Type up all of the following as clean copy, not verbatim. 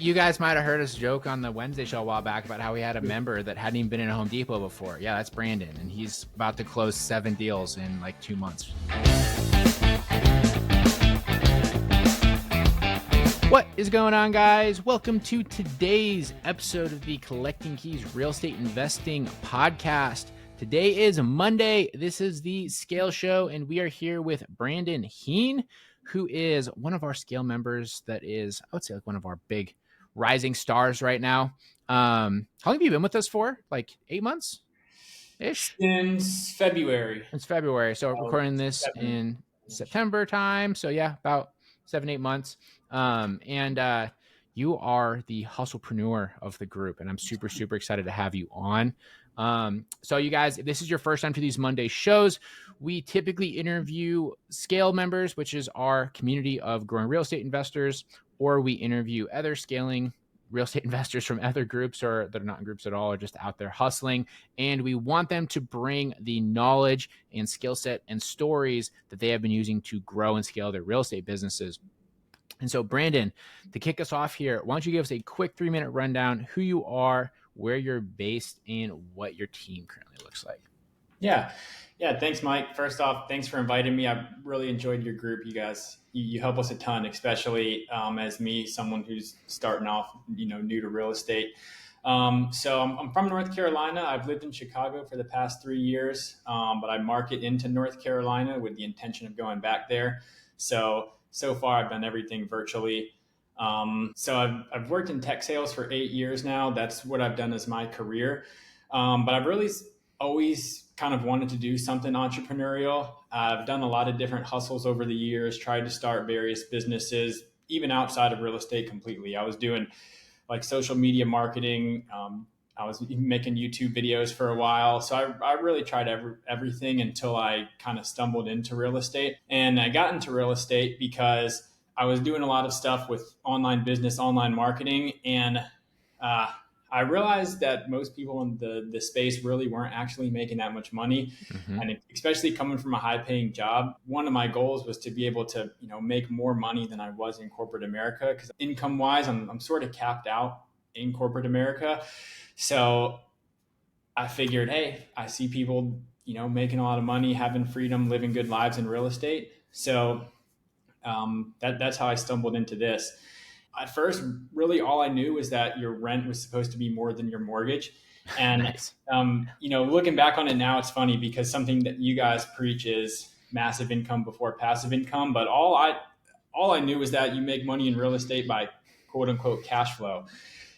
You guys might have heard us joke on the Wednesday show a while back about how we had a member that hadn't even been in a Home Depot before. Yeah, that's Brandon, and he's about to close 7 deals in like 2 months. What is going on, guys? Welcome to today's episode of the Collecting Keys Real Estate Investing Podcast. Today is Monday. This is the Scale Show, and we are here with Brandon Hien, who is one of our Scale members that is, I would say, like one of our big rising stars right now. How long have you been with us for? Like 8 months ish? Since February. It's February. So recording this 7. in September time. So yeah, about 7-8 months. And you are the hustlepreneur of the group, and I'm super excited to have you on. So you guys, if this is your first time to these Monday shows, we typically interview Scale members, which is our community of growing real estate investors, or we interview other scaling real estate investors from other groups or that are not in groups at all or just out there hustling. And we want them to bring the knowledge and skill set and stories that they have been using to grow and scale their real estate businesses. And so, Brandon, to kick us off here, why don't you give us a quick 3-minute rundown, who you are, where you're based, and what your team currently looks like? Yeah. Thanks, Mike. First off, thanks for inviting me. I've really enjoyed your group. You guys, you help us a ton, especially as me, someone who's starting off, new to real estate. So I'm from North Carolina. I've lived in Chicago for the past 3 years, but I market into North Carolina with the intention of going back there. So far I've done everything virtually. So I've worked in tech sales for 8 years now. That's what I've done as my career. But I've really always kind of wanted to do something entrepreneurial. I've done a lot of different hustles over the years, tried to start various businesses, even outside of real estate completely. I was doing like social media marketing. I was making YouTube videos for a while. So I really tried everything until I kind of stumbled into real estate. And I got into real estate because I was doing a lot of stuff with online business, online marketing. And I realized that most people in the space really weren't actually making that much money. Mm-hmm. And especially coming from a high paying job, one of my goals was to be able to, make more money than I was in corporate America. Because income wise, I'm sort of capped out in corporate America. So I figured, hey, I see people, making a lot of money, having freedom, living good lives in real estate. So that's how I stumbled into this. At first, really all I knew was that your rent was supposed to be more than your mortgage. And, nice. Looking back on it now, it's funny because something that you guys preach is massive income before passive income. But all I knew was that you make money in real estate by quote unquote cash flow.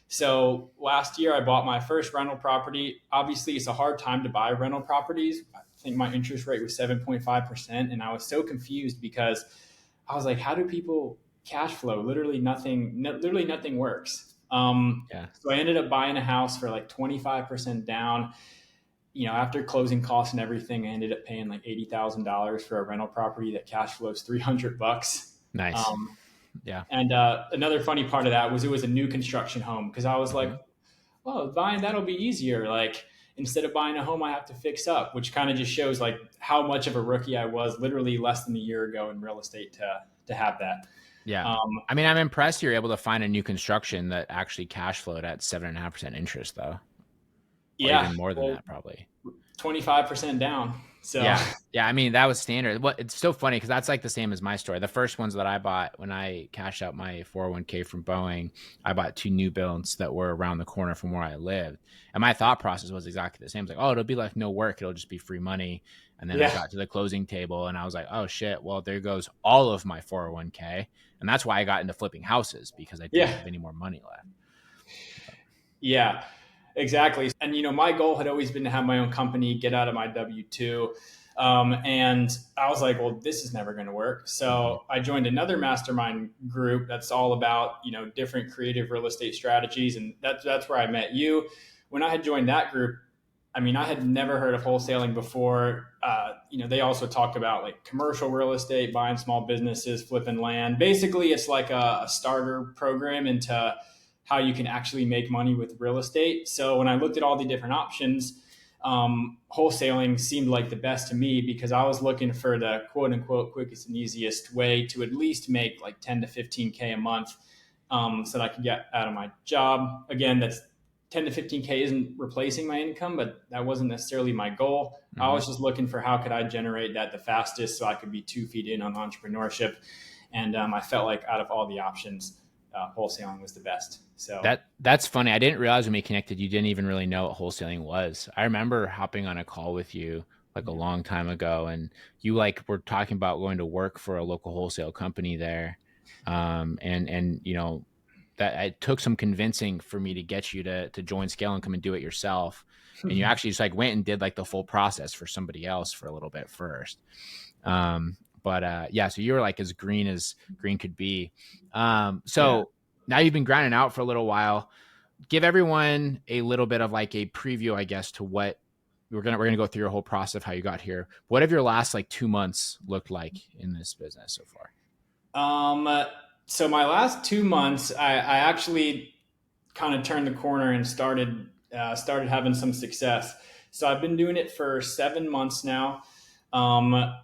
So last year I bought my first rental property. Obviously, it's a hard time to buy rental properties. I think my interest rate was 7.5%. And I was so confused because I was like, how do people cash flow? Literally nothing works. So I ended up buying a house for like 25% down. After closing costs and everything, I ended up paying like $80,000 for a rental property that cash flows $300. Nice. Yeah. And another funny part of that was it was a new construction home because I was like, well, buying that'll be easier. Like instead of buying a home I have to fix up, which kind of just shows like how much of a rookie I was literally less than a year ago in real estate to have that. Yeah. I mean, I'm impressed you're able to find a new construction that actually cash flowed at 7.5% interest though. Or even more than that probably. 25% down. So yeah. I mean, that was standard. It's so funny because that's like the same as my story. The first ones that I bought when I cashed out my 401k from Boeing, I bought 2 new builds that were around the corner from where I lived. And my thought process was exactly the same. It's like, oh, it'll be like no work. It'll just be free money. And then I got to the closing table and I was like, oh shit, well, there goes all of my 401k. And that's why I got into flipping houses because I didn't have any more money left. Yeah. Exactly. And, my goal had always been to have my own company, get out of my W-2. And I was like, well, this is never going to work. So I joined another mastermind group that's all about, different creative real estate strategies. And that's where I met you. When I had joined that group, I mean, I had never heard of wholesaling before. They also talked about like commercial real estate, buying small businesses, flipping land. Basically, it's like a starter program into how you can actually make money with real estate. So when I looked at all the different options, wholesaling seemed like the best to me because I was looking for the quote unquote quickest and easiest way to at least make like 10 to 15K a month so that I could get out of my job. Again, that's 10 to 15K isn't replacing my income, but that wasn't necessarily my goal. I Mm-hmm. was just looking for how could I generate that the fastest so I could be 2 feet in on entrepreneurship. And I felt like out of all the options, wholesaling was the best. So That's funny. I didn't realize when we connected, you didn't even really know what wholesaling was. I remember hopping on a call with you like a yeah. long time ago, and you like were talking about going to work for a local wholesale company there. And you know that it took some convincing for me to get you to join Scale and come and do it yourself. And you actually just like went and did like the full process for somebody else for a little bit first. But yeah, so you were like as green could be. Yeah. So now you've been grinding out for a little while. Give everyone a little bit of like a preview, I guess, to what we're gonna go through your whole process of how you got here. What have your last like 2 months looked like in this business so far? Um, so my last 2 months, I actually kind of turned the corner and started having some success. So I've been doing it for 7 months now. Um,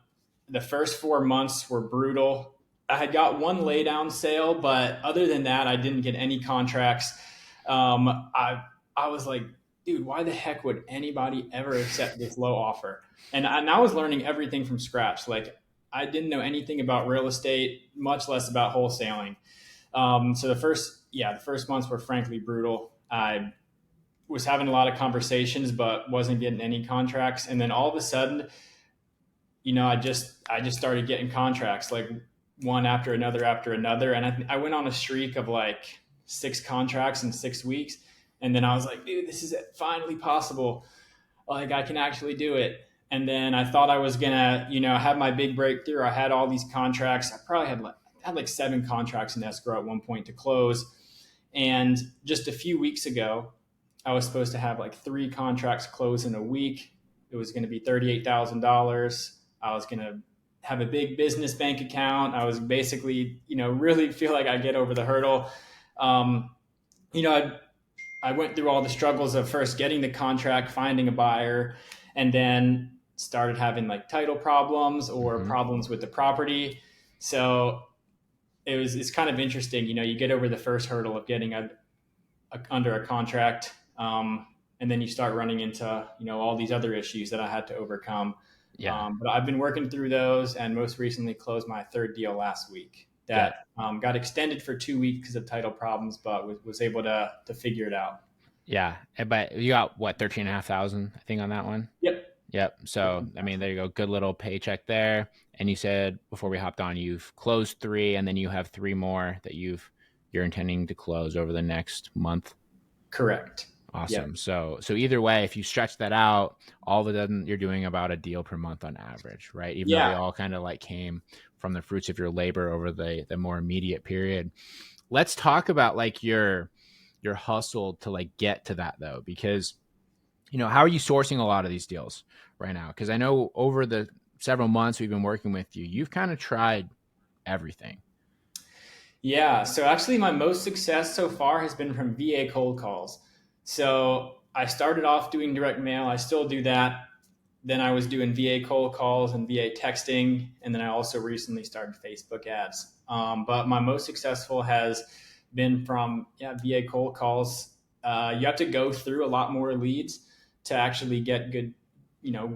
the first 4 months were brutal. I had got one laydown sale, but other than that, I didn't get any contracts. Um, I I was like, dude, why the heck would anybody ever accept this low offer? And I was learning everything from scratch. Like I didn't know anything about real estate, much less about wholesaling. So the first months were frankly brutal. I was having a lot of conversations, but wasn't getting any contracts. And then all of a sudden, I just started getting contracts like one after another. And I went on a streak of like 6 contracts in 6 weeks. And then I was like, dude, this is finally possible. Like I can actually do it. And then I thought I was gonna, have my big breakthrough. I had all these contracts. I probably had like 7 contracts in escrow at one point to close. And just a few weeks ago, I was supposed to have like 3 contracts close in a week. It was going to be $38,000. I was going to have a big business bank account. I was basically, really feel like I get over the hurdle. Um, you know, I went through all the struggles of first getting the contract, finding a buyer, and then started having like title problems or Mm-hmm. problems with the property. So it's kind of interesting. You get over the first hurdle of getting under a contract, and then you start running into all these other issues that I had to overcome. Yeah, But I've been working through those, and most recently closed my third deal last week. yeah, That got extended for 2 weeks because of title problems, but was able to figure it out. yeah. But you got what 13,500, I think, on that one. Yep. Yep. So, I mean, there you go. Good little paycheck there. And you said before we hopped on, you've closed 3, and then you have 3 more that you're intending to close over the next month. Correct. Yep. Awesome. So either way, if you stretch that out, all of a sudden you're doing about a deal per month on average, right? Even though they Yeah. all kind of like came from the fruits of your labor over the more immediate period. Let's talk about like your hustle to like get to that though, because how are you sourcing a lot of these deals right now? Because I know over the several months we've been working with you, you've kind of tried everything. Yeah. So actually, my most success so far has been from VA cold calls. So I started off doing direct mail. I still do that. Then I was doing VA cold calls and VA texting, and then I also recently started Facebook ads. But my most successful has been from VA cold calls. You have to go through a lot more leads to actually get good,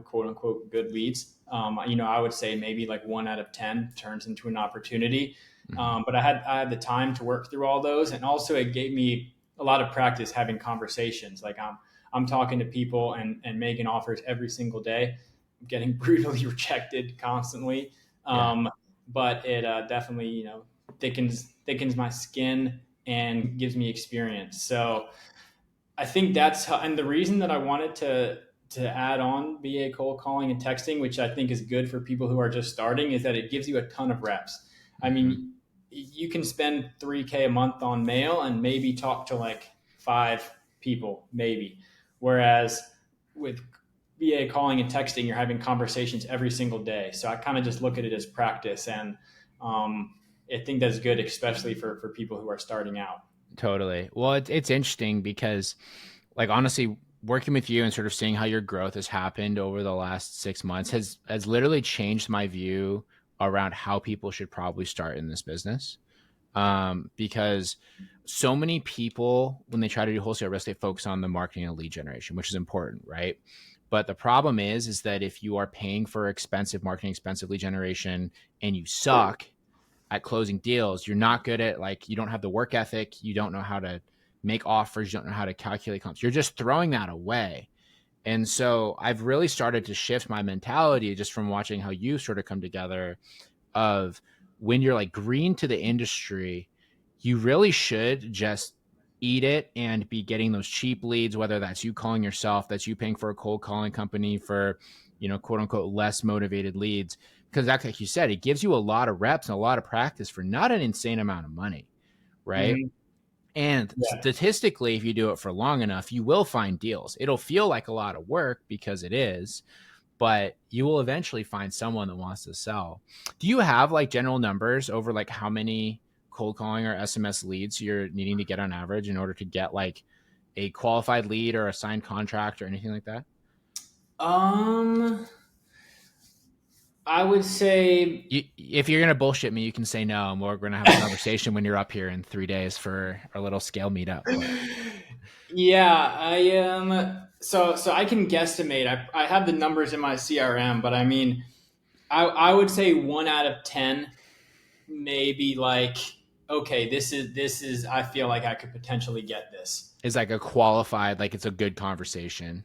quote unquote, good leads. I would say maybe like 1 out of 10 turns into an opportunity. Mm-hmm. But I had the time to work through all those, and also it gave me a lot of practice having conversations. Like I'm talking to people and making offers every single day, getting brutally rejected constantly. Yeah. But it definitely, thickens my skin and gives me experience. So I think that's how, and the reason that I wanted to add on VA cold calling and texting, which I think is good for people who are just starting, is that it gives you a ton of reps. I Mm-hmm. mean, you can spend 3K a month on mail and maybe talk to like 5 people, maybe. Whereas with VA calling and texting, you're having conversations every single day. So I kind of just look at it as practice, and I think that's good, especially for people who are starting out. Totally. Well, it's interesting because, like, honestly, working with you and sort of seeing how your growth has happened over the last 6 months has literally changed my view around how people should probably start in this business. because so many people, when they try to do wholesale real estate, focus on the marketing and lead generation, which is important, right? But the problem is that if you are paying for expensive marketing, expensive lead generation, and you suck at closing deals, you're not good at, like, you don't have the work ethic, you don't know how to make offers, you don't know how to calculate comps. You're just throwing that away. And so I've really started to shift my mentality just from watching how you sort of come together of when you're like green to the industry, you really should just eat it and be getting those cheap leads, whether that's you calling yourself, that's you paying for a cold calling company for, quote unquote, less motivated leads. Because that's like you said, it gives you a lot of reps and a lot of practice for not an insane amount of money. Right. Mm-hmm. And Yeah. statistically, if you do it for long enough, you will find deals. It'll feel like a lot of work because it is, but you will eventually find someone that wants to sell. Do you have like general numbers over like how many cold calling or SMS leads you're needing to get on average in order to get like a qualified lead or a signed contract or anything like that? Um, I would say, If you're gonna bullshit me, you can say no, and we're gonna have a conversation when you're up here in 3 days for our little scale meetup. But yeah, I am. So I can guesstimate. I have the numbers in my CRM, but I mean, I would say 1 out of 10, maybe like, okay, this is. I feel like I could potentially get this. it's like a qualified, like it's a good conversation,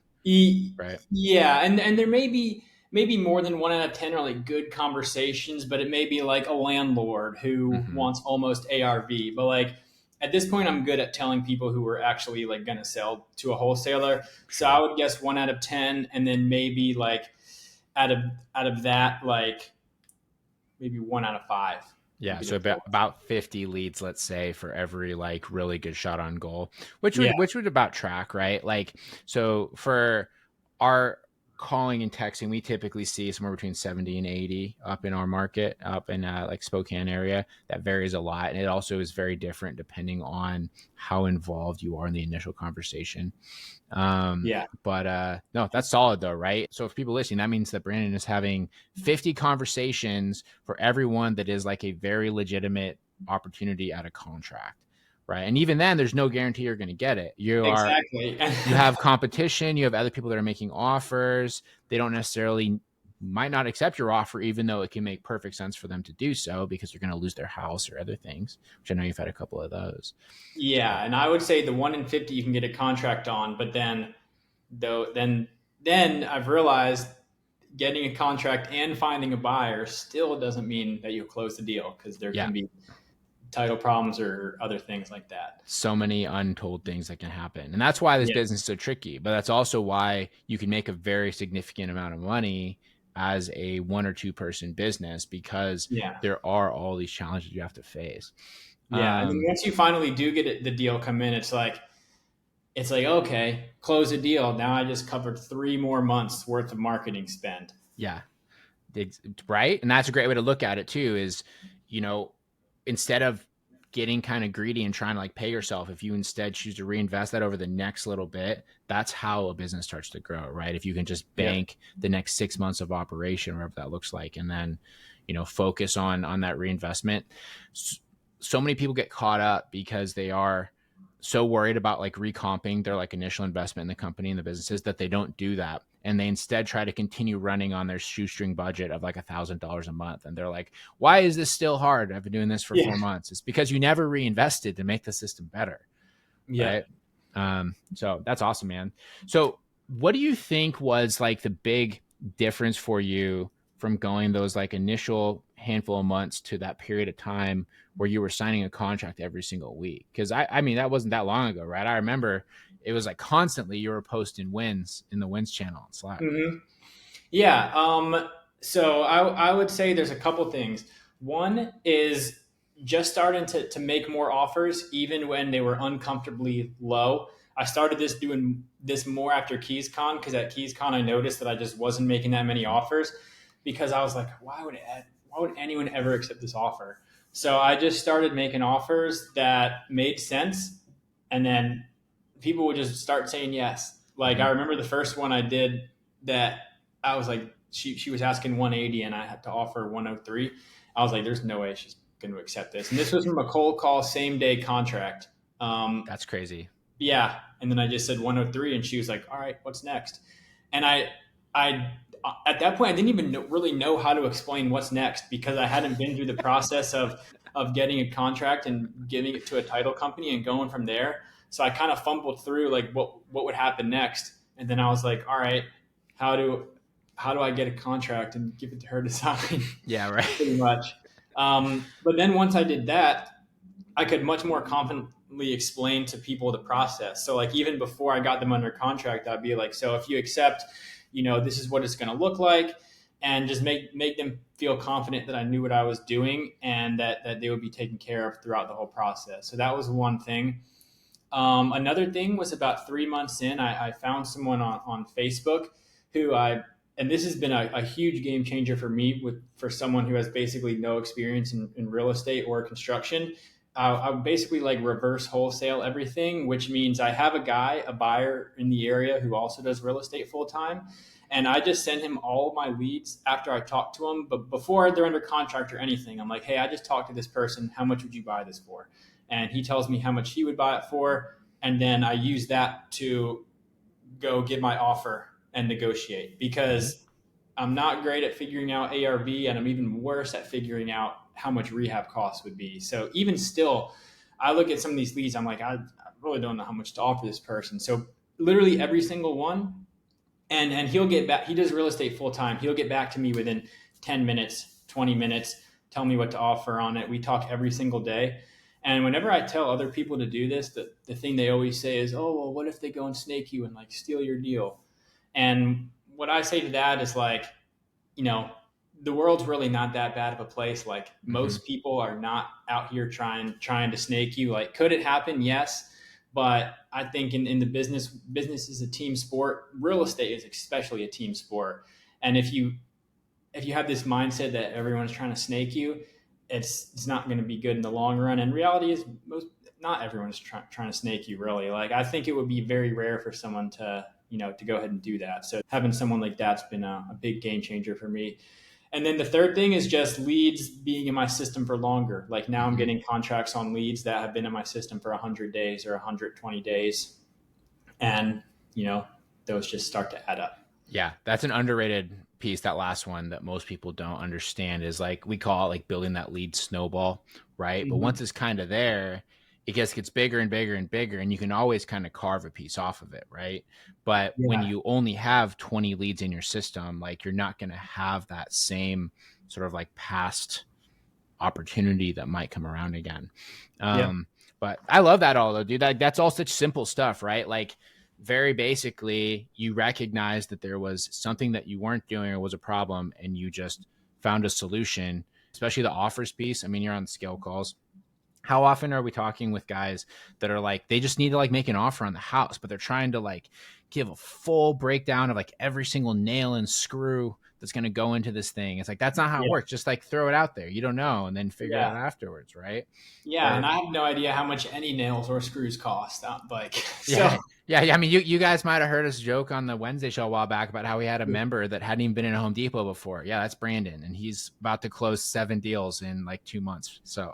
right? Yeah, and there may be maybe more than 1 out of 10 are like good conversations, but it may be like a landlord who Mm-hmm. wants almost ARV. But like at this point, I'm good at telling people who are actually like going to sell to a wholesaler. So I Sure. would guess 1 out of 10, and then maybe like out of out of that, like maybe 1 out of 5 would Yeah, be so the about poor. 50 leads, let's say, for every like really good shot on goal, Yeah, which would about track, right? Like, so for our calling and texting, we typically see somewhere between 70 and 80 up in our market, up in like Spokane area. That varies a lot, and it also is very different depending on how involved you are in the initial conversation. yeah, But no, that's solid though, right? So if people listening, that means that Brandon is having 50 conversations for everyone that is like a very legitimate opportunity at a contract, right? And even then, there's no guarantee you're going to get it. exactly. You have competition, you have other people that are making offers. They don't necessarily might not accept your offer, even though it can make perfect sense for them to do so because they're going to lose their house or other things, which I know you've had a couple of those. So Yeah, and I would say the 1 in 50 you can get a contract on, but then though then I've realized getting a contract and finding a buyer still doesn't mean that you'll close the deal because there yeah, can be title problems or other things like that. so many untold things that can happen. And that's why this Yeah. business is so tricky. But that's also why you can make a very significant amount of money as a one or two person business because Yeah. there are all these challenges you have to face. Yeah. And then Um, once you finally do get it, the deal come in, it's like, okay, close a deal. Now I just covered 3 more months worth of marketing spend. yeah, right. And that's a great way to look at it too is, you know, instead of getting kind of greedy and trying to like pay yourself, if you instead choose to reinvest that over the next little bit, that's how a business starts to grow, right? If you can just Yep. bank the next 6 months of operation, whatever that looks like, and then, focus on that reinvestment. So many people get caught up because they are so worried about like recomping their like initial investment in the company and the businesses that they don't do that, and they instead try to continue running on their shoestring budget of like $1,000 a month, and they're like, why is this still hard? I've been doing this for Yeah. 4 months. It's because you never reinvested to make the system better, Yep. right? So that's awesome, man. So what do you think was like the big difference for you from going those like initial handful of months to that period of time where you were signing a contract every single week? Because I mean, that wasn't that long ago, right? I remember it was like constantly you were posting wins in the wins channel on Slack. Hmm. Yeah. So I would say there's a couple things. One is just starting to make more offers, even when they were uncomfortably low. I started doing this more after KeysCon because at KeysCon I noticed that I just wasn't making that many offers because I was like, why would anyone ever accept this offer? So I just started making offers that made sense, and then people would just start saying yes. Like Mm-hmm. I remember the first one I did that I was like, she was asking 180 and I had to offer 103. I was like, there's no way going to accept this. And this was from a cold call, same day contract. That's crazy. Yeah. And then I just said 103, and she was like, all right, what's next? And I, at that point, I didn't even really know how to explain what's next, because I hadn't been through the process of getting a contract and giving it to a title company and going from there. So I kind of fumbled through like what would happen next. And then I was like, all right, how do, how do I get a contract and give it to her to sign? Yeah, right. Pretty much. But then once I did that, I could much more confidently explain to people the process. So like even before I got them under contract, I'd be like, so if you accept, this is what it's going to look like, and just make them feel confident that I knew what I was doing, and that they would be taken care of throughout the whole process. So that was one thing. Another thing was about 3 months in, I found someone on Facebook who and this has been a huge game changer for me for someone who has basically no experience in real estate or construction. I basically like reverse wholesale everything, which means I have a buyer in the area who also does real estate full time. And I just send him all of my leads after I talk to them. But before they're under contract or anything, I'm like, hey, I just talked to this person. How much would you buy this for? And he tells me how much he would buy it for. And then I use that to go get my offer and negotiate, Mm-hmm. because I'm not great at figuring out ARV, and I'm even worse at figuring out how much rehab costs would be. So even still, I look at some of these leads, I'm like, I really don't know how much to offer this person. So literally every single one, and he'll get back. He does real estate full time. He'll get back to me within 10 minutes, 20 minutes, tell me what to offer on it. We talk every single day. And whenever I tell other people to do this, the thing they always say is, oh, well, what if they go and snake you and like steal your deal? And what I say to that is like, you know, the world's really not that bad of a place. Like Mm-hmm. most people are not out here trying to snake you. Like, could it happen? Yes. But I think in the business is a team sport. Real estate is especially a team sport. And if you have this mindset that everyone's trying to snake you, it's not going to be good in the long run. And reality is most not everyone's trying to snake you really. Like I think it would be very rare for someone to go ahead and do that. So having someone like that's been a big game changer for me. And then the third thing is just leads being in my system for longer. Like now I'm Mm-hmm. getting contracts on leads that have been in my system for 100 days or 120 days. And, those just start to add up. Yeah, that's an underrated piece. That last one that most people don't understand is like we call it like building that lead snowball, right? But once Mm-hmm. it's kind of there, it gets bigger and bigger and bigger, and you can always kind of carve a piece off of it, right? But when Yeah. you only have 20 leads in your system, like you're not going to have that same sort of like past opportunity that might come around again. Yep. Um, but I love that all though, dude. That's all such simple stuff, right? Like very basically, you recognize that there was something that you weren't doing or was a problem, and you just found a solution. Especially the offers piece. I mean, you're on scale calls. How often are we talking with guys that are like they just need to like make an offer on the house, but they're trying to like give a full breakdown of like every single nail and screw that's going to go into this thing. It's like that's not how it Yeah. works. Just like throw it out there. You don't know, and then figure it Yeah. out afterwards, right? Yeah. And Or I have no idea how much any nails or screws cost. Like, so yeah, yeah. I mean, you guys might have heard us joke on the Wednesday show a while back about how we had a member that hadn't even been in a Home Depot before. Yeah, that's Brandon, and he's about to close 7 deals in like 2 months. So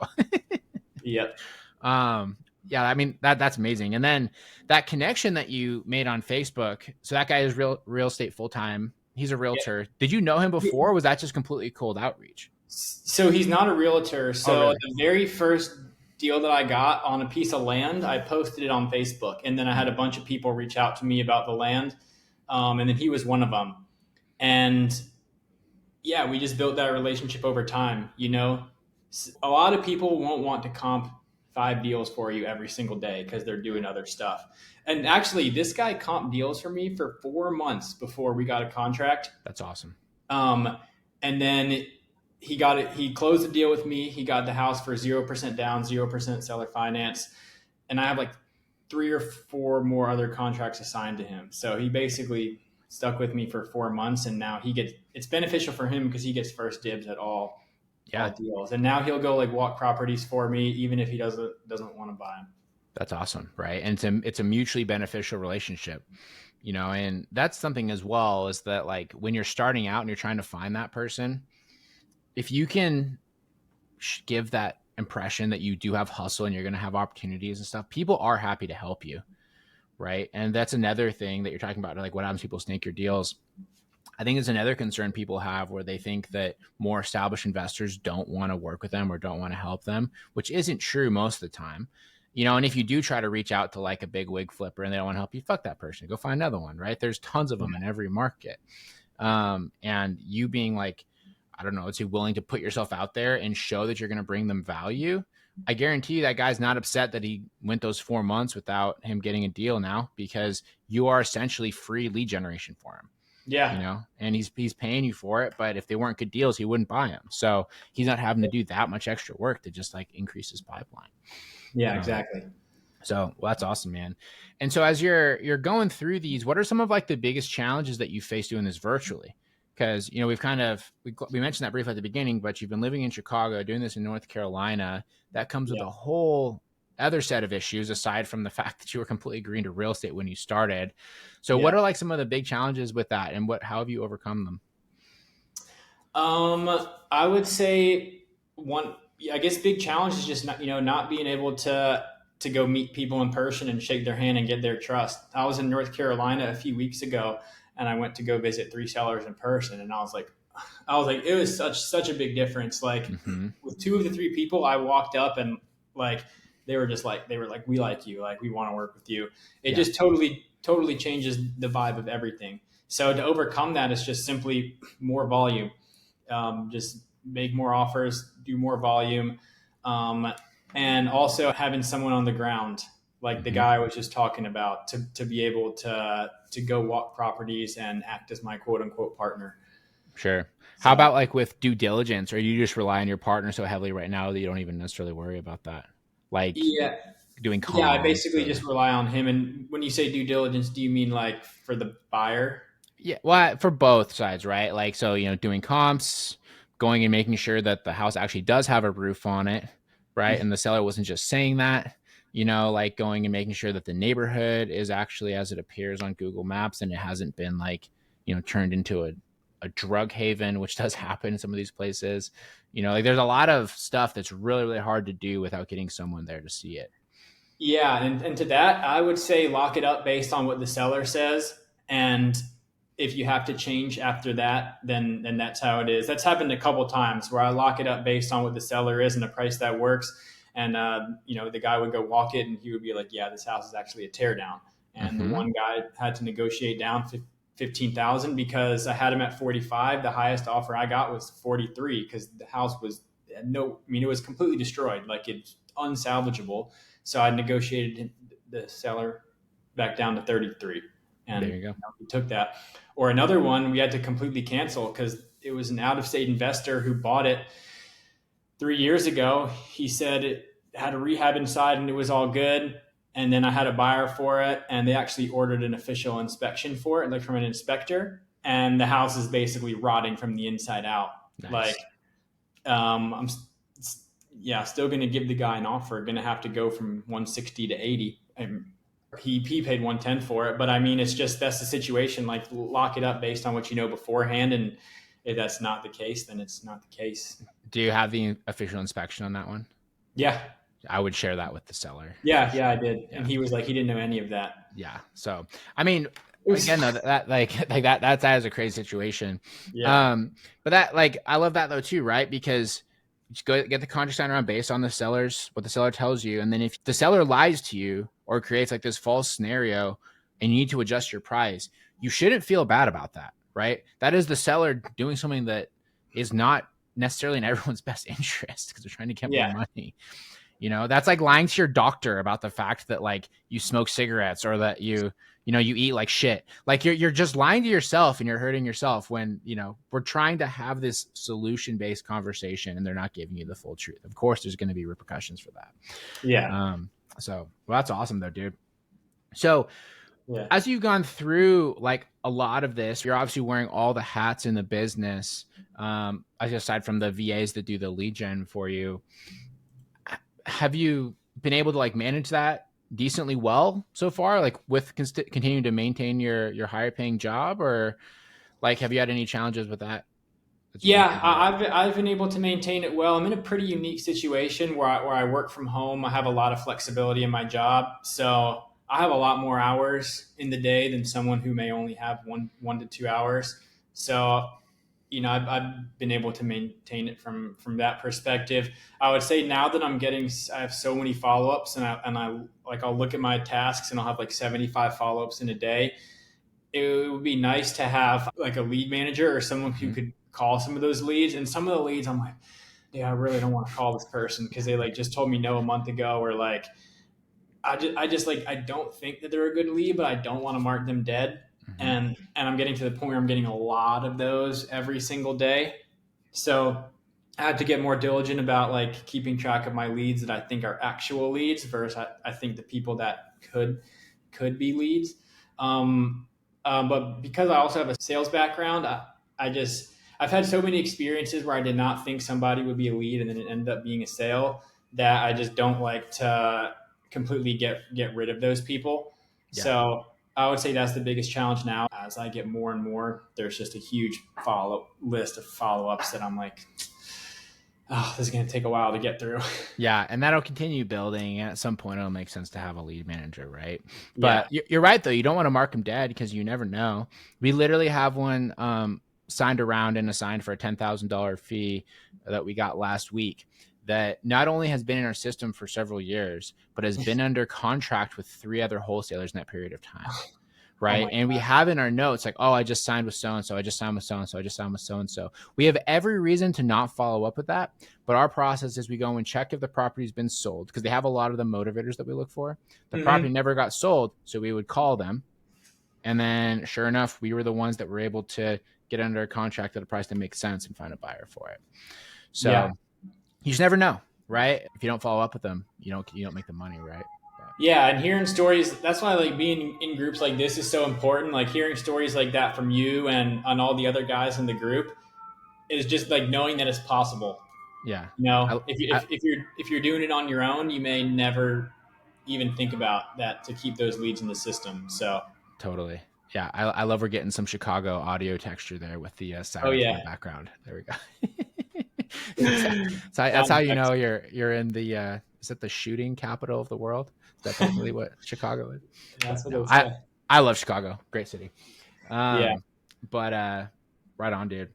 yep. yeah, I mean that's amazing. And then that connection that you made on Facebook. So that guy is real estate full time. He's a realtor. Did you know him before? Or was that just completely cold outreach? So he's not a realtor. Oh, So really? the very first deal that I got on a piece of land, I posted it on Facebook, and then I had a bunch of people reach out to me about the land, and then he was one of them. And yeah, we just built that relationship over time. A lot of people won't want to comp 5 deals for you every single day because they're doing other stuff. And actually, this guy comped deals for me for 4 months before we got a contract. That's awesome. Um, and then he got it. He closed the deal with me. He got the house for 0% down, 0% seller finance, and I have like 3 or 4 more other contracts assigned to him. So he basically stuck with me for 4 months, and now he gets. It's beneficial for him because he gets first dibs at all Yeah, deals, and now he'll go like walk properties for me, even if he doesn't want to buy them. that's awesome, right? And it's a mutually beneficial relationship, and that's something as well is that like when you're starting out and you're trying to find that person, if you can give that impression that you do have hustle and you're going to have opportunities and stuff, people are happy to help you. Right. And that's another thing that you're talking about, like what happens, people snake your deals. I think it's another concern people have where they think that more established investors don't want to work with them or don't want to help them, which isn't true most of the time. And if you do try to reach out to like a big wig flipper and they don't want to help you, fuck that person. Go find another one, right? There's tons of them in every market. And you being like, I don't know, let's say willing to put yourself out there and show that you're going to bring them value. I guarantee you that guy's not upset that he went those 4 months without him getting a deal now, because you are essentially free lead generation for him. Yeah. And he's paying you for it. But if they weren't good deals, he wouldn't buy them. So he's not having to do that much extra work to just like increase his pipeline. Yeah, exactly. So well, that's awesome, man. And so as you're going through these, what are some of like the biggest challenges that you face doing this virtually? Because we've kind of we mentioned that briefly at the beginning, but you've been living in Chicago, doing this in North Carolina. That comes with a whole other set of issues aside from the fact that you were completely green to real estate when you started. So what are like some of the big challenges with that, and how have you overcome them? I would say I guess big challenge is just not being able to go meet people in person and shake their hand and get their trust. I was in North Carolina a few weeks ago and I went to go visit 3 sellers in person, and I was like, it was such a big difference. Like with 2 of the 3 people, I walked up and like they were like, we like you, like we want to work with you. It just totally changes the vibe of everything. So to overcome that is just simply more volume. Just make more offers, do more volume, and also having someone on the ground, like the guy I was just talking about, to be able to go walk properties and act as my quote unquote partner. Sure. How about like with due diligence, or you just rely on your partner so heavily right now that you don't even necessarily worry about that? Like doing comps? Yeah, I basically just rely on him. And when you say due diligence, do you mean like for the buyer? Yeah, well, for both sides, right? Like, so, doing comps, going and making sure that the house actually does have a roof on it, right? And the seller wasn't just saying that, like going and making sure that the neighborhood is actually as it appears on Google Maps and it hasn't been like, turned into a drug haven, which does happen in some of these places. Like there's a lot of stuff that's really, really hard to do without getting someone there to see it. Yeah, and to that, I would say lock it up based on what the seller says. And if you have to change after that, then that's how it is. That's happened a couple times where I lock it up based on what the seller is and a price that works. And the guy would go walk it, and he would be like, "Yeah, this house is actually a teardown." And the one guy had to negotiate down 15,000 because I had him at 45. The highest offer I got was 43 because the house was it was completely destroyed, like it's unsalvageable. So I negotiated the seller back down to 33, and There you go. he took that. Or another one we had to completely cancel because it was an out-of-state investor who bought it 3 years ago. He said it had a rehab inside and it was all good. And then I had a buyer for it, and they actually ordered an official inspection for it, like from an inspector. And the house is basically rotting from the inside out. Nice. Like, I'm still going to give the guy an offer. Going to have to go from 160 to 80. And he paid 110 for it. But I mean, that's the situation. Like, lock it up based on what you know beforehand. And if that's not the case, then it's not the case. Do you have the official inspection on that one? Yeah. I would share that with the seller. Yeah, I did. Yeah. And he was like, he didn't know any of that. Yeah. So, I mean, again, though, that is a crazy situation. Yeah. But that, like, I love that though too, right? Because you go get the contract signed around based on what the seller tells you. And then if the seller lies to you or creates like this false scenario and you need to adjust your price, you shouldn't feel bad about that, right? That is the seller doing something that is not necessarily in everyone's best interest because they're trying to get more money. That's like lying to your doctor about the fact that like you smoke cigarettes or that you eat like shit. Like you're just lying to yourself and you're hurting yourself when, we're trying to have this solution-based conversation and they're not giving you the full truth. Of course, there's going to be repercussions for that. Yeah. So that's awesome though, dude. So as you've gone through like a lot of this, you're obviously wearing all the hats in the business. Aside from the VAs that do the lead gen for you, have you been able to like manage that decently well so far, like with continuing to maintain your higher paying job, or like have you had any challenges with that? that you've been Yeah, able to? I've been able to maintain it well. I'm in a pretty unique situation where I work from home. I have a lot of flexibility in my job, so I have a lot more hours in the day than someone who may only have 1 to 2 hours. So, I've been able to maintain it from that perspective. I would say now that I have so many follow ups, and I like I'll look at my tasks and I'll have like 75 follow ups in a day. It would be nice to have like a lead manager or someone who Hmm. could call some of those leads. And some of the leads, I'm like, yeah, I really don't want to call this person because they like just told me no a month ago, or like I just like I don't think that they're a good lead, but I don't want to mark them dead. Hmm. And I'm getting to the point where I'm getting a lot of those every single day. So I had to get more diligent about like keeping track of my leads that I think are actual leads versus I think the people that could be leads. Um, but because I also have a sales background, I've had so many experiences where I did not think somebody would be a lead and then it ended up being a sale, that I just don't like to completely get rid of those people. Yeah. So I would say that's the biggest challenge now. As I get more and more, there's just a huge follow list of follow ups that I'm like, oh, this is going to take a while to get through. Yeah, and that'll continue building. And at some point, it'll make sense to have a lead manager, right? Yeah. But you're right, though. You don't want to mark them dead because you never know. We literally have one signed around and assigned for a $10,000 fee that we got last week. That not only has been in our system for several years, but has been under contract with 3 other wholesalers in that period of time. Oh Right. my And we God. have in our notes, like, oh, I just signed with so and so. I just signed with so and so. I just signed with so and so. We have every reason to not follow up with that. But our process is we go and check if the property's been sold because they have a lot of the motivators that we look for. The property Mm-hmm. never got sold. So we would call them. And then sure enough, we were the ones that were able to get under a contract at a price that makes sense and find a buyer for it. Yeah. So you just never know, right? If you don't follow up with them, you don't make the money, right? But Yeah. And hearing stories, that's why like being in groups like this is so important. Like hearing stories like that from you and all the other guys in the group is just like knowing that it's possible. yeah. I, If you're doing it on your own, you may never even think about that to keep those leads in the system. So, Totally. Yeah, I love we're getting some Chicago audio texture there with the oh sirens in yeah, the background. There we go. That's sound how you effects. know you're in the is it the shooting capital of the world? Is that technically what Chicago is? That's But what no, they I say. I love Chicago. Great city. Yeah, But right on, dude.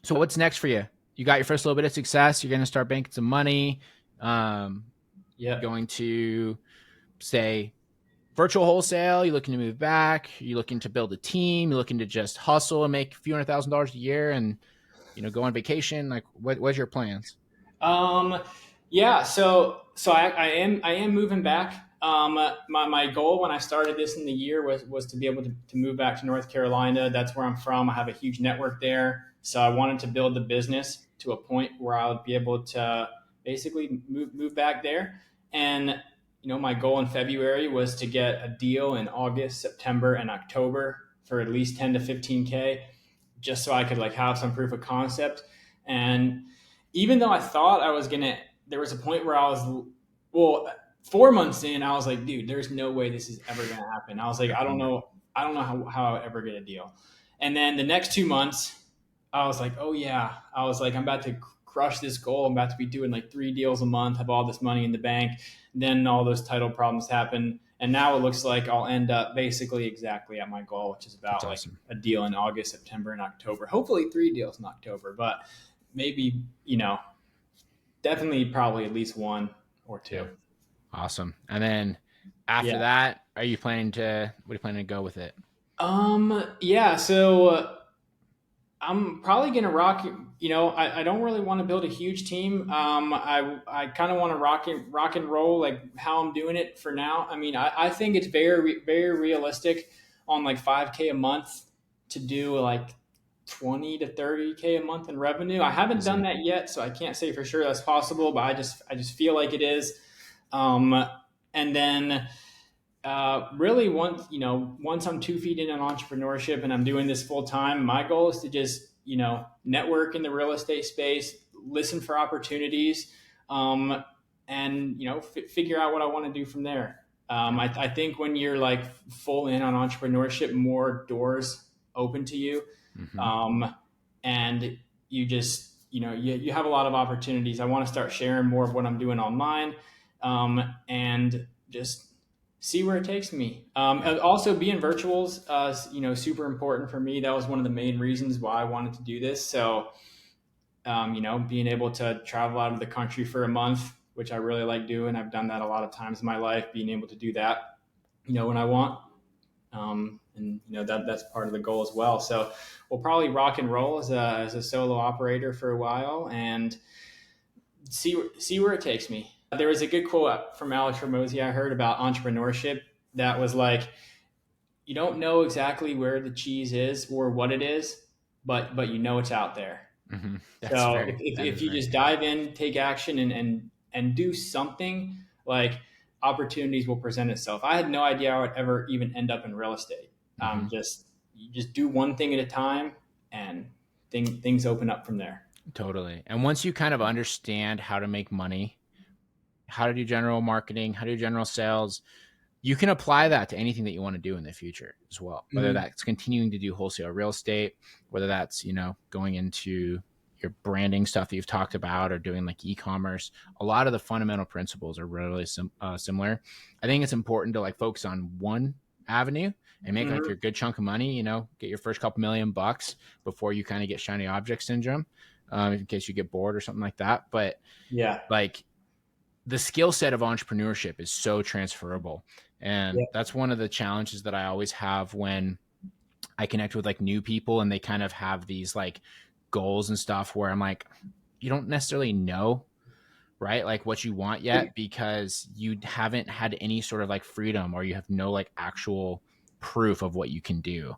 So what's next for you? You got your first little bit of success. You're gonna start banking some money. Um, yeah. going to say virtual wholesale? You looking to move back? You looking to build a team? You looking to just hustle and make a few $100,000 a year and go on vacation? Like, what's your plans? Um, yeah. So I am moving back. My goal when I started this in the year was to be able to move back to North Carolina. That's where I'm from. I have a huge network there. So I wanted to build the business to a point where I would be able to basically move back there. And my goal in February was to get a deal in August, September, and October for at least 10 to 15K, just so I could like have some proof of concept. And even though I thought I was gonna, there was a point where I was, well, 4 months in, I was like, dude, there's no way this is ever gonna happen. I was like, I don't know how I would ever get a deal. And then the next 2 months, I was like, oh yeah, I was like, I'm about to crush this goal. I'm about to be doing like 3 deals a month, have all this money in the bank. Then all those title problems happen. And now it looks like I'll end up basically exactly at my goal, which is That's about like awesome. a deal in August, September, and October. Hopefully 3 deals in October, but maybe, definitely probably at least one or Yeah, two. awesome. And then after Yeah. that, what are you planning to go with it? Yeah. So I'm probably gonna rock. I don't really want to build a huge team. I kind of want to rock and roll like how I'm doing it for now. I mean, I think it's very realistic on like 5K a month to do like 20 to 30K a month in revenue. I haven't done Easy. that yet, so I can't say for sure that's possible, but I just feel like it is. Um, and then really once I'm 2 feet in on entrepreneurship and I'm doing this full time, my goal is to just network in the real estate space, listen for opportunities, um, and figure out what I want to do from there. Yeah. I think when you're like full in on entrepreneurship, more doors open to you, Mm-hmm. um, and you just, you have a lot of opportunities. I want to start sharing more of what I'm doing online, and just see where it takes me. Yeah. And also being virtuals, super important for me. That was one of the main reasons why I wanted to do this. So, being able to travel out of the country for a month, which I really like doing. I've done that a lot of times in my life, being able to do that, when I want. And that's part of the goal as well. So we'll probably rock and roll as a solo operator for a while and see where it takes me. There was a good quote from Alex Ramosi I heard about entrepreneurship that was like, you don't know exactly where the cheese is or what it is, but it's out there. Mm-hmm. So That if is you very just true. dive in, take action, and do something, like, opportunities will present itself. I had no idea I would ever even end up in real estate. Mm-hmm. Just you just do one thing at a time, and things open up from there. Totally. And once you kind of understand how to make money, how to do general marketing, how to do general sales, you can apply that to anything that you want to do in the future as well. Whether Mm-hmm. that's continuing to do wholesale real estate, whether that's, going into your branding stuff that you've talked about or doing like e-commerce, a lot of the fundamental principles are really similar. I think it's important to like focus on one avenue and make like Mm-hmm. your good chunk of money, get your first couple $1,000,000 before you kind of get shiny object syndrome, in case you get bored or something like that. But Yeah. like the skill set of entrepreneurship is so transferable. And Yeah. that's one of the challenges that I always have when I connect with like new people and they kind of have these like goals and stuff where I'm like, you don't necessarily know, right? Like what you want yet because you haven't had any sort of like freedom or you have no like actual proof of what you can do.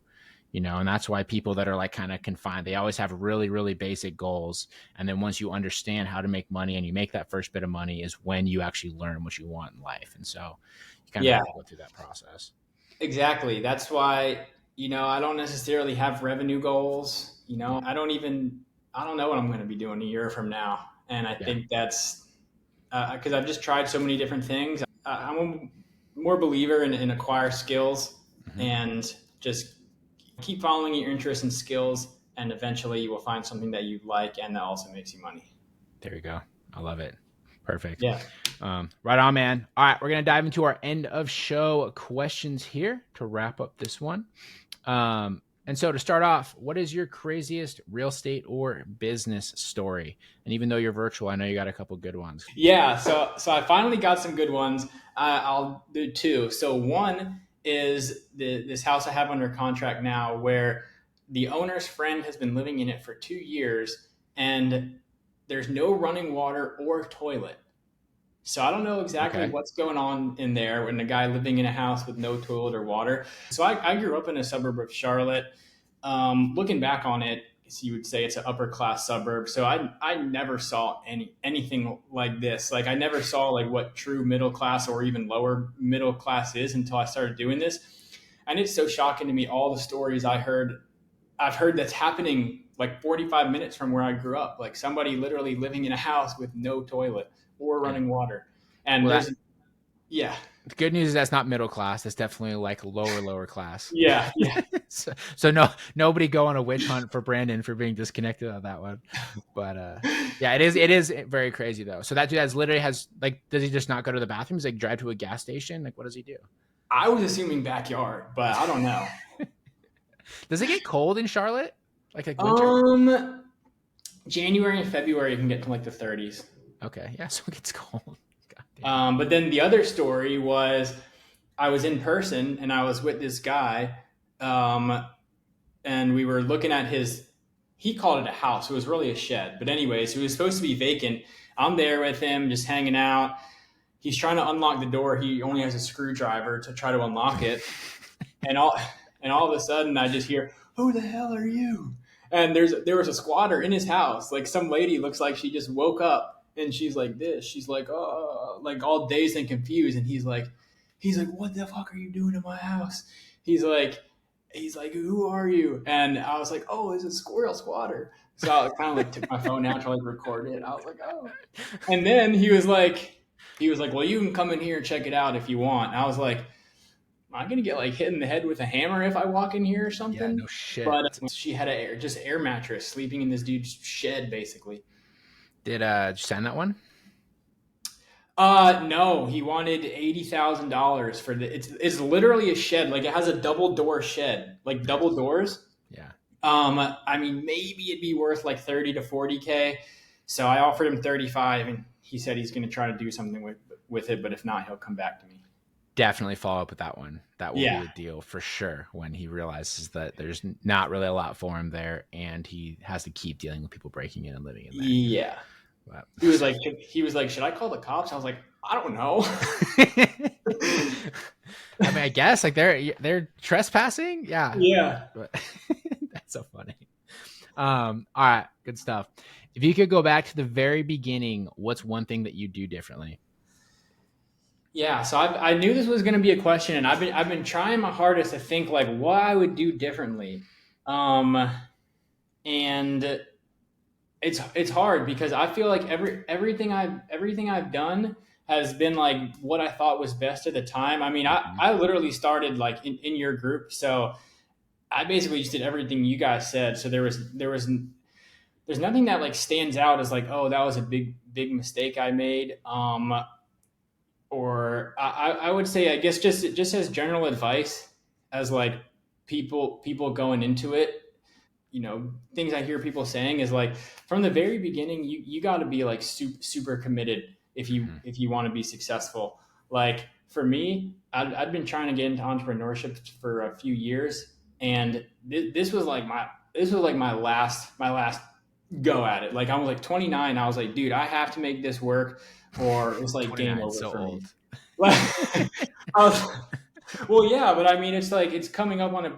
And that's why people that are like kind of confined, they always have really, really basic goals. And then once you understand how to make money and you make that first bit of money is when you actually learn what you want in life. And so you kind of Yeah. have to go through that process. Exactly. That's why, I don't necessarily have revenue goals. Yeah. I don't know what I'm going to be doing a year from now. And I Yeah. think that's because I've just tried so many different things. I'm a more believer in acquire skills Mm-hmm. and just keep following your interests and skills. And eventually you will find something that you like and that also makes you money. There you go. I love it. Perfect. Yeah. Right on, man. All right. We're going to dive into our end of show questions here to wrap up this one. And so to start off, what is your craziest real estate or business story? And even though you're virtual, I know you got a couple good ones. Yeah, so I finally got some good ones. I'll do two. So one is this house I have under contract now, where the owner's friend has been living in it for 2 years, and there's no running water or toilet. So I don't know exactly Okay. what's going on in there when a guy living in a house with no toilet or water. So I grew up in a suburb of Charlotte. Looking back on it, you would say it's an upper class suburb. So I never saw anything like this. Like I never saw like what true middle class or even lower middle class is until I started doing this. And it's so shocking to me all the stories I've heard that's happening like 45 minutes from where I grew up. Like somebody literally living in a house with no toilet or Yeah. running water. And Well, there's yeah. the good news is that's not middle class. That's definitely like lower class. Yeah, yeah. So no, nobody go on a witch hunt for Brandon for being disconnected on that one. But yeah, it is very crazy though. So that dude has literally has like, does he just not go to the bathroom? He's like drive to a gas station? Like what does he do? I was assuming backyard, but I don't know. Does it get cold in Charlotte? Like winter? Um January and February can get to like the 30s. Okay, yeah, so it gets cold. God damn. But then the other story was I was in person and I was with this guy, um, and we were looking at his. He called it a house. It was really a shed, but anyways, it was supposed to be vacant. I'm there with him, just hanging out. He's trying to unlock the door. He only has a screwdriver to try to unlock it, and all of a sudden, I just hear, "Who the hell are you?" And there was a squatter in his house. Like some lady looks like she just woke up and she's like this. She's like, oh, like all dazed and confused. And he's like, what the fuck are you doing in my house? He's like, who are you? And I was like, oh, it's a squirrel squatter. So I kind of like took my phone out to like record it. I was like, oh. And then he was like, well, you can come in here and check it out if you want. And I was like, I gonna get like hit in the head with a hammer if I walk in here or Yeah, something? no shit. But she had a just air mattress sleeping in this dude's shed, basically. Did you sign that one? No, he wanted $80,000 for the. It's literally a shed. Like it has a double door shed, like double Nice. doors. Yeah. I mean, maybe it'd be worth like 30 to 40K. So I offered him 35, and he said he's going to try to do something with it. But if not, he'll come back to me. Definitely follow up with that one. That will be Yeah, a deal for sure when he realizes that there's not really a lot for him there and he has to keep dealing with people breaking in and living in there. yeah. But He was like, should I call the cops? I was like, I don't know. I mean, I guess like they're trespassing. Yeah. Yeah. But that's so funny. All right, good stuff. If you could go back to the very beginning, what's one thing that you do differently? Yeah, so I knew this was going to be a question, and I've been trying my hardest to think like what I would do differently, um, and it's hard because I feel like everything I've done has been like what I thought was best at the time. I mean, I Mm-hmm. I literally started like in your group, so I basically just did everything you guys said. So there's nothing that like stands out as like, oh, that was a big mistake I made. Or I would say, I guess, just as general advice, as like people going into it, things I hear people saying is like from the very beginning, you got to be like super committed if you Mm-hmm. if you want to be successful. Like for me, I'd been trying to get into entrepreneurship for a few years, and this was like my last go at it. Like I was like 29, I was like, dude, I have to make this work, or it's like game 29, over so for me. old. Like, I was, well, yeah, but I mean, it's like it's coming up on a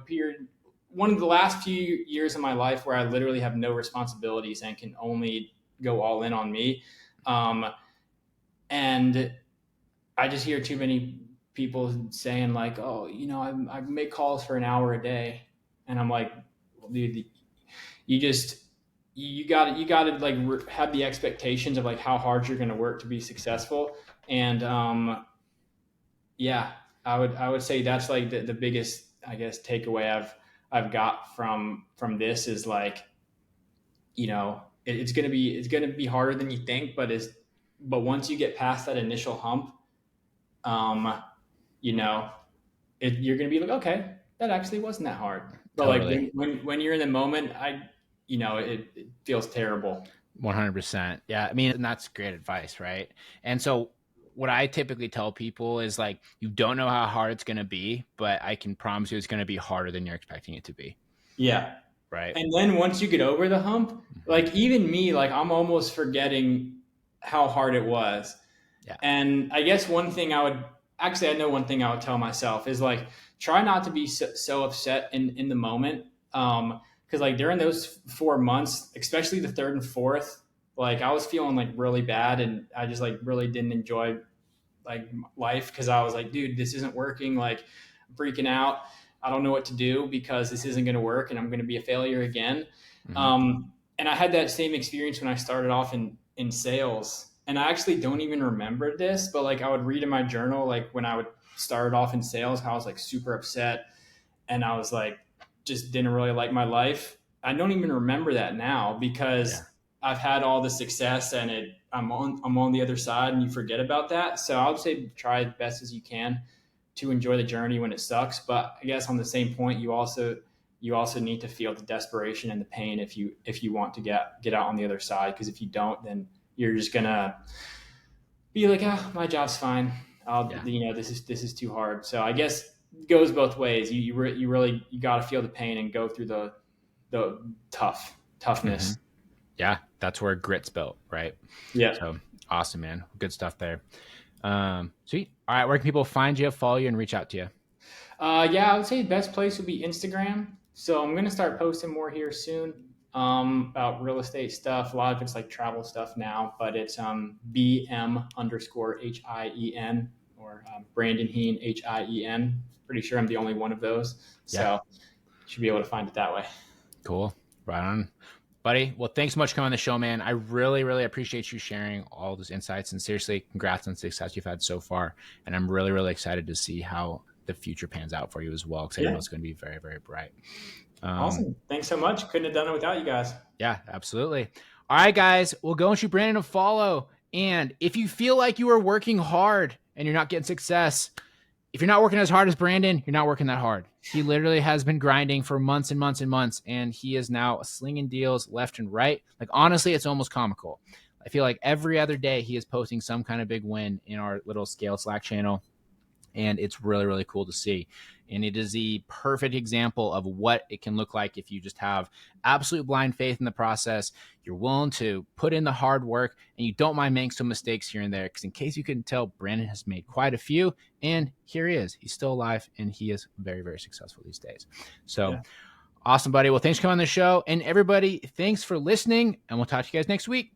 period. One of the last few years of my life where I literally have no responsibilities and can only go all in on me, um, and I just hear too many people saying like, "Oh, I make calls for an hour a day," and I'm like, well, dude, you just you got to like have the expectations of like how hard you're going to work to be successful, and yeah, I would say that's like the biggest, I guess, takeaway I've got from this is like, it's gonna be harder than you think, but once you get past that initial hump, um, you know, you're gonna be like, okay, that actually wasn't that hard. But like Totally. when you're in the moment, it feels terrible. 100%. Yeah. I mean, and that's great advice, right? And so, what I typically tell people is like, you don't know how hard it's going to be, but I can promise you it's going to be harder than you're expecting it to be, Yeah. right? And then once you get over the hump, Mm-hmm. like even me, like I'm almost forgetting how hard it was. Yeah. And I guess I know one thing I would tell myself is like, try not to be so upset in the moment. Cause like during those 4 months, especially the third and fourth, like I was feeling like really bad, and I just like really didn't enjoy like life because I was like, dude, this isn't working. Like, I'm freaking out. I don't know what to do because this isn't going to work, and I'm going to be a failure again. Mm-hmm. And I had that same experience when I started off in sales, and I actually don't even remember this, but like I would read in my journal, like when I would start off in sales, how I was like super upset, and I was like, just didn't really like my life. I don't even remember that now Yeah. because I've had all the success, and I'm on the other side, and you forget about that. So I would say try as best as you can to enjoy the journey when it sucks. But I guess on the same point, you also need to feel the desperation and the pain if you want to get out on the other side. Because if you don't, then you're just gonna be like, ah, my job's fine. Yeah. This is too hard. So I guess it goes both ways. You really you got to feel the pain and go through the Mm-hmm. toughness. Yeah. That's where grit's built, right? Yeah. So awesome, man. Good stuff there. Sweet. All right. Where can people find you, follow you, and reach out to you? Yeah, I would say the best place would be Instagram. So I'm gonna start posting more here soon, about real estate stuff. A lot of it's like travel stuff now, but it's BM_HIEN, or Brandon Hien HIEN. Pretty sure I'm the only one of those, Yeah. so you should be able to find it that way. Cool. Right on. Buddy, well, thanks so much for coming on the show, man. I really, really appreciate you sharing all those insights. And seriously, congrats on the success you've had so far. And I'm really, really excited to see how the future pans out for you as well, because I know Yeah. it's going to be very, very bright. Awesome. Thanks so much. Couldn't have done it without you guys. Yeah, absolutely. All right, guys, we'll go and shoot Brandon a follow. And if you feel like you are working hard and you're not getting success, if you're not working as hard as Brandon, you're not working that hard. He literally has been grinding for months and months and months, and he is now slinging deals left and right. Like, honestly, it's almost comical. I feel like every other day he is posting some kind of big win in our little Scale Slack channel, and it's really, really cool to see. And it is the perfect example of what it can look like if you just have absolute blind faith in the process. You're willing to put in the hard work, and you don't mind making some mistakes here and there. Because in case you couldn't tell, Brandon has made quite a few, and here he is. He's still alive, and he is very, very successful these days. So Yeah. awesome, buddy. Well, thanks for coming on the show. And everybody, thanks for listening, and we'll talk to you guys next week.